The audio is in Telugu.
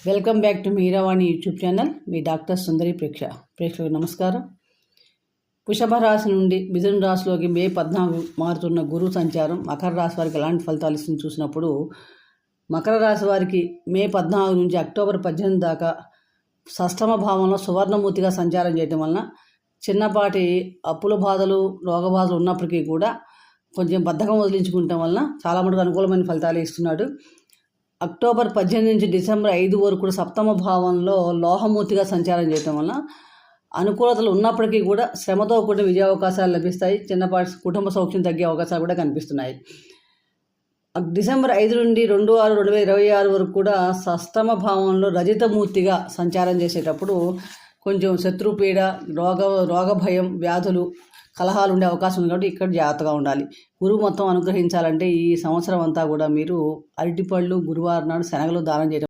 Welcome back to Meeravani YouTube channel. మీ డాక్టర్ సుందరి ప్రేక్షకులకు నమస్కారం. వృషభ రాశి నుండి మిథున రాశిలోకి మే 14 మారుతున్న గురు సంచారం మకర రాశి వారికి ఎలాంటి ఫలితాలు ఇస్తుంది చూసినప్పుడు, మకర రాశి వారికి మే 14 నుంచి అక్టోబర్ 18 దాకా షష్టమ భావంలో సువర్ణమూర్తిగా సంచారం చేయడం వలన చిన్నపాటి అప్పుల బాధలు, రోగ బాధలు ఉన్నప్పటికీ కూడా కొంచెం బద్ధకం వదిలించుకుంటాం వలన చాలా మటుకు అనుకూలమైన ఫలితాలు ఇస్తున్నాడు. అక్టోబర్ 18 నుంచి డిసెంబర్ 5 వరకు కూడా సప్తమ భావంలో లోహమూర్తిగా సంచారం చేయటం వలన అనుకూలతలు ఉన్నప్పటికీ కూడా శ్రమతో కూడిన విజయావకాశాలు లభిస్తాయి. చిన్నపాటి కుటుంబ సౌఖ్యం తగ్గే అవకాశాలు కూడా కనిపిస్తున్నాయి. డిసెంబర్ 5 నుండి 2/6/2026 వరకు కూడా షష్టమ భావంలో రజితమూర్తిగా సంచారం చేసేటప్పుడు కొంచెం శత్రుపీడ, రోగ భయం, వ్యాధులు, కలహాలు ఉండే అవకాశం ఉంది. కాబట్టి ఇక్కడ జాగ్రత్తగా ఉండాలి. గురువు మొత్తం అనుగ్రహించాలంటే ఈ సంవత్సరం అంతా కూడా మీరు అరటిపళ్ళు గురువారం నాడు శనగలు దానం చేయడం